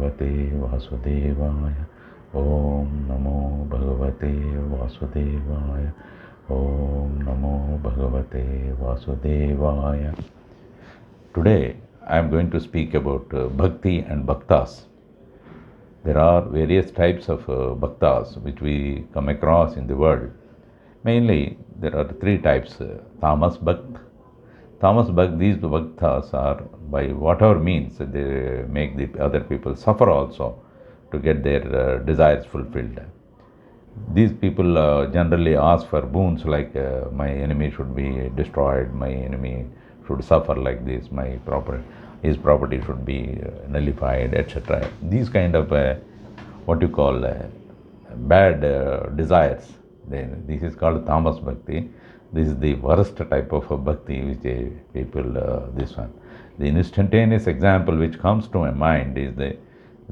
Bhagavate Vasudevaya. Om Namo Bhagavate Vasudevaya. Om Namo Bhagavate Vasudevaya. Today I am going to speak about Bhakti and Bhaktas. There are various types of bhaktas which we come across in the world. Mainly, there are three types: tamas bhakt. Tamas bhakt, these bhaktas are by whatever means they make the other people suffer also to get their desires fulfilled. These people generally ask for boons like my enemy should be destroyed, my enemy should suffer like this, his property should be nullified, etc. These kind of what you call bad desires. This is called tamas bhakti. This is the worst type of bhakti which people, this one. The instantaneous example which comes to my mind is the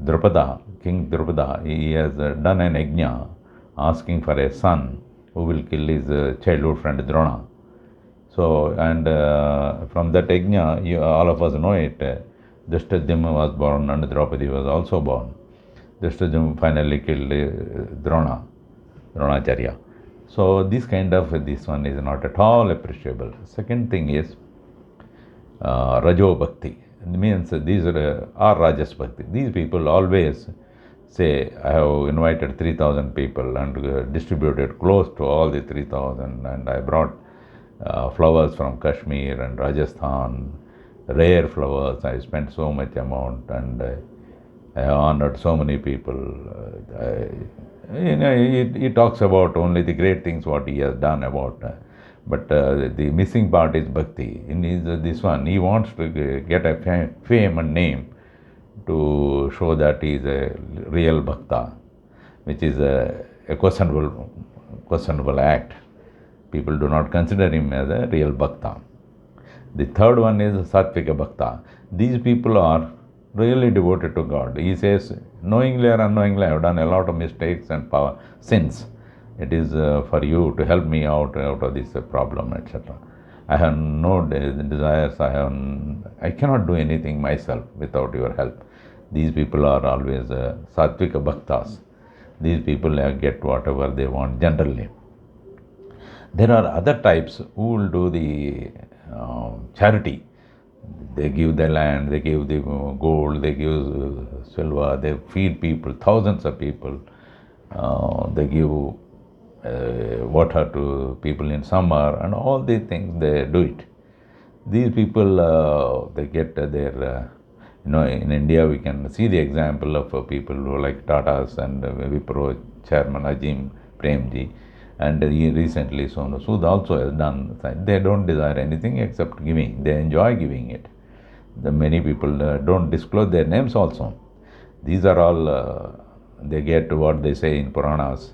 Drupada, King Drupada. He has done an yajna asking for a son who will kill his childhood friend Drona. So, and from that yajna, all of us know it, Drishtadyumna was born and Draupadi was also born. Drishtadyumna finally killed Dronacharya. So, this kind of, this one is not at all appreciable. Second thing is Rajo Bhakti. It means these are Rajas Bhakti. These people always say, I have invited 3,000 people and distributed close to all the 3,000, and I brought flowers from Kashmir and Rajasthan, rare flowers. I spent so much amount and I have honored so many people. He talks about only the great things what he has done about. But the missing part is bhakti. In this one, he wants to get a fame and name to show that he is a real bhakta, which is a questionable act. People do not consider him as a real bhakta. The third one is sattvika bhakta. These people are really devoted to God. He says, knowingly or unknowingly, I have done a lot of mistakes and sins. It is for you to help me out of this problem, etc. I have no desires. I cannot do anything myself without your help. These people are always sattvika bhaktas. These people get whatever they want generally. There are other types who will do the charity. They give the land, they give the gold, they give silver, they feed people, thousands of people. They give water to people in summer, and all these things they do it. These people, they get their, in India we can see the example of people who like Tatas and Wipro chairman Ajim Premji, and he recently Sonu Sood also has done. They don't desire anything except giving. They enjoy giving it. The many people don't disclose their names also. These are all, they get what they say in Puranas.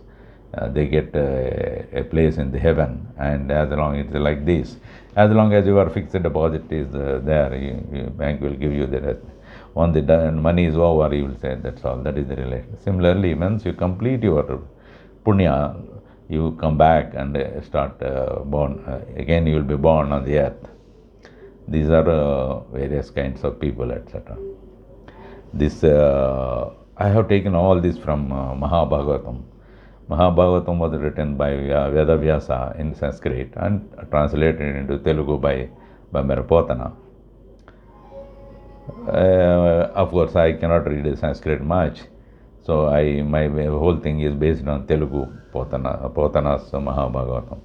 They get a place in the heaven, and as long it's like this, as long as your fixed deposit is there, bank will give you the rest. Once the money is over, you will say that's all. That is the relation. Similarly, once you complete your punya, you come back and start born again. You will be born on the earth. These are various kinds of people, etc. This I have taken all this from Mahabhagavatam. Mahabhagavatam was written by Vedavyasa in Sanskrit and translated into Telugu by Merapotana. Of course, I cannot read Sanskrit much, so my whole thing is based on Telugu, Potana's Mahabhagavatam.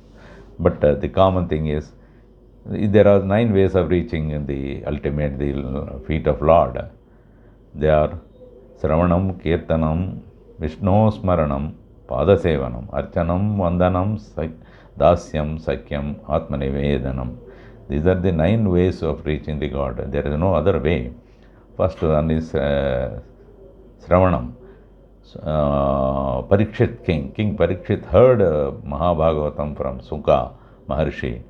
But the common thing is, there are 9 ways of reaching the ultimate, the feet of Lord. They are Sravanam, Kirtanam, Vishnu Smaranam, Padasevanam, Archanam, Vandanam, Dasyam, Sakyam, Atmanivedanam. These are the 9 ways of reaching the God. There is no other way. First one is Sravanam. Parikshit King Parikshit heard Mahabhagavatam from Sukha Maharshi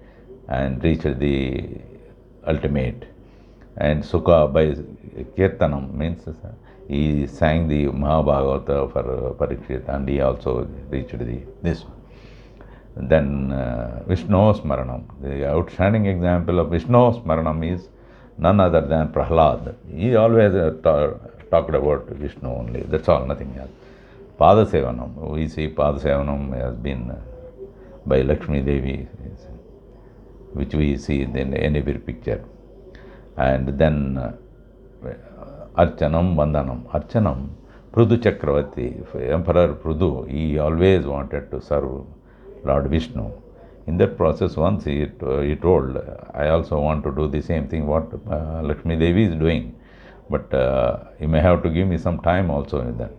and reached the ultimate. And Sukha by Kirtanam means he sang the Mahabhagavata for Parikshit, and he also reached this one. Then Vishnu Smaranam. The outstanding example of Vishnu Smaranam is none other than Prahlad. He always talked about Vishnu only. That's all, nothing else. Padasevanam, we see Padasevanam has been by Lakshmi Devi, which we see in every picture. And then Archanam, Vandanam. Archanam, Prudu Chakravarti, Emperor Prudu, he always wanted to serve Lord Vishnu. In that process, once he told, I also want to do the same thing what Lakshmi Devi is doing, but you may have to give me some time also in that.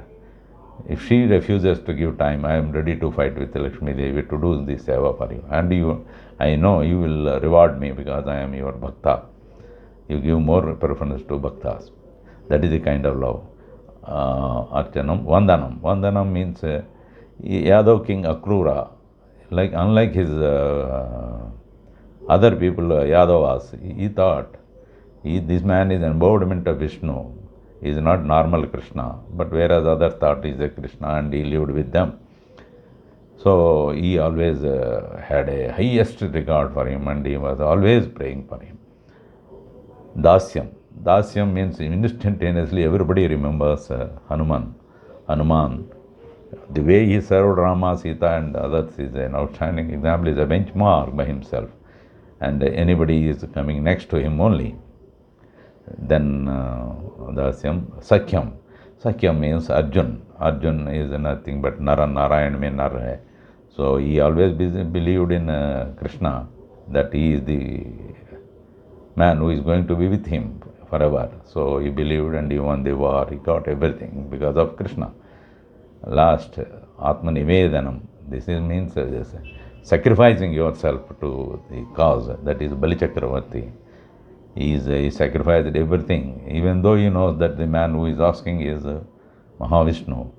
If she refuses to give time, I am ready to fight with Lakshmi Devi to do this seva for you. And I know you will reward me because I am your bhakta. You give more preference to bhaktas. That is the kind of love. Archanam, Vandanam. Vandanam means Yadav King Akrura, unlike his other people, Yadavas, he thought this man is an embodiment of Vishnu. He is not normal Krishna, but whereas others thought he is a Krishna and he lived with them. So he always had a highest regard for him and he was always praying for him. Dasyam. Dasyam means instantaneously everybody remembers Hanuman. Hanuman, the way he served Rama, Sita and others is an outstanding example, is a benchmark by himself. And anybody is coming next to him only. Then Dasyam, Sakyam. Sakyam means Arjun. Arjun is nothing but Nara, Narayan means Nara. So he always believed in Krishna, that he is the man who is going to be with him forever. So he believed and he won the war, he got everything because of Krishna. Last, Atmanivedanam. This means sacrificing yourself to the cause, that is Bali Chakravarti. He sacrificed everything, even though he knows that the man who is asking is Mahavishnu.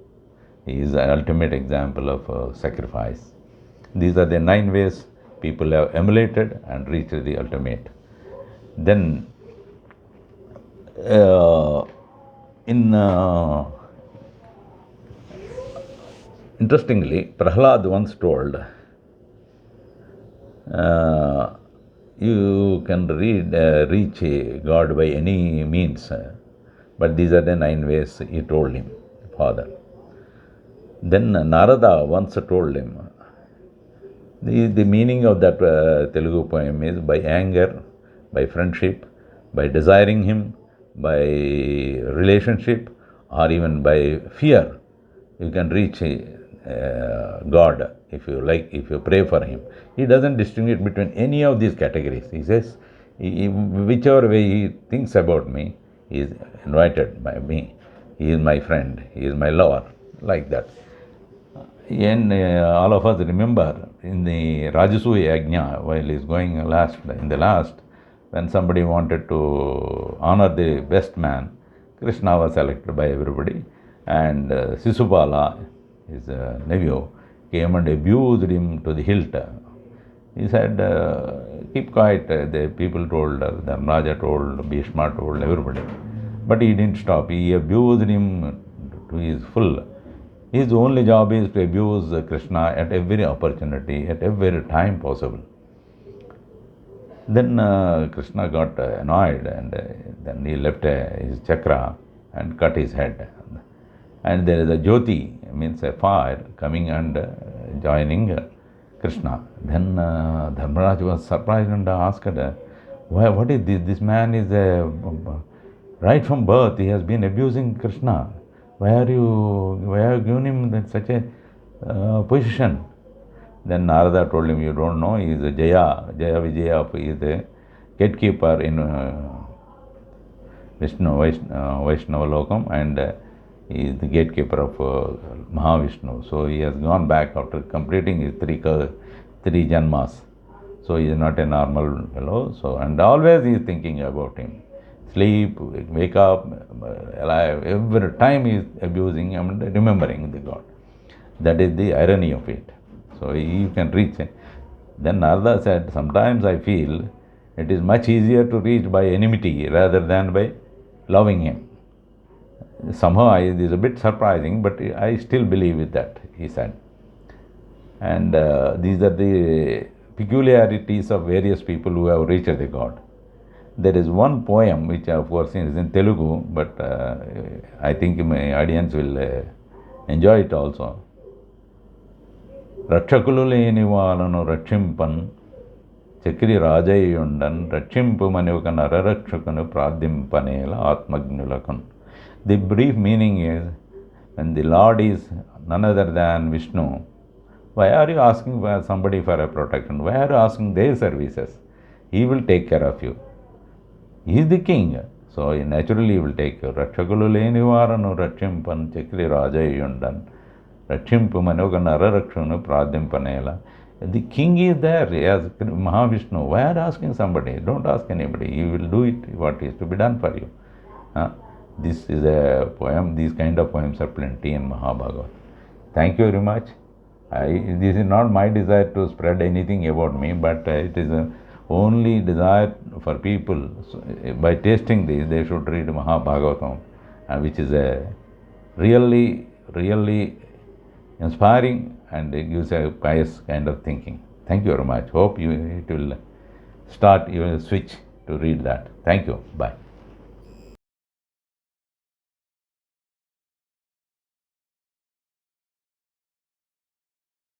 He is the ultimate example of sacrifice. These are the 9 ways people have emulated and reached the ultimate. Then, interestingly, Prahlad once told, you can reach God by any means, but these are the 9 ways, he told him, Father. Then Narada once told him, the meaning of that Telugu poem is by anger, by friendship, by desiring him, by relationship, or even by fear, you can reach God if you pray for him. He doesn't distinguish between any of these categories. He says, whichever way he thinks about me, he is invited by me. He is my friend, he is my lover, like that. And all of us remember in the Rajasuya Yajna, while he is going in the last, when somebody wanted to honor the best man, Krishna was selected by everybody, and Sisupala, his nephew, came and abused him to the hilt. He said, keep quiet. The people told, Dharmaraja told, Bhishma told, everybody. But he didn't stop. He abused him to his full. His only job is to abuse Krishna at every opportunity, at every time possible. Then Krishna got annoyed and then he left his chakra and cut his head. And there is a Jyoti, means a fire, coming and joining Krishna. Then Dharmaraj was surprised and asked, what is this? This man is right from birth, he has been abusing Krishna. Why have you given him such a position? Then Narada told him, you don't know, he is a Jaya Vijaya, he is the gatekeeper in Vaishnava Lokam, and he is the gatekeeper of Mahavishnu. So he has gone back after completing his three janmas. So he is not a normal fellow. So, and always he is thinking about him. Sleep, wake up, alive, every time he is abusing and remembering the God. That is the irony of it. So you can reach it. Then Narada said, sometimes I feel it is much easier to reach by enmity rather than by loving him. Somehow it is a bit surprising, but I still believe with that, he said. And these are the peculiarities of various people who have reached the God. There is one poem which of course is in Telugu, but I think my audience will enjoy it also. రక్షకులు లేని వాళ్ళను రక్షింపన్ చక్రి రాజయ్యుండన్ రక్షింపుమని ఒక నరరక్షకును ప్రార్థింపనేల ఆత్మజ్ఞులకున్. The brief meaning is, when the Lord is none other than Vishnu, why are you asking for somebody for a protection? Why are you asking their services? He will take care of you. He is the king, so naturally he will take care. రక్షకులు లేని వారను రక్షింపన్ చక్రి రాజయ్యుండన్ రక్షింపుమని ఒక నరరక్షకును ప్రార్థింపనేల. The king is there as Mahavishnu. Why are you asking somebody? Don't ask anybody. He will do it what is to be done for you. This is a poem. These kind of poems are plenty in Mahabharata. Thank you very much. This is not my desire to spread anything about me, but it is only desire for people. So, by tasting this, they should read Mahabhagavatam, which is a really inspiring, and it gives a pious kind of thinking. Thank you very much. Hope it will start, you will switch to read that. Thank you. Bye.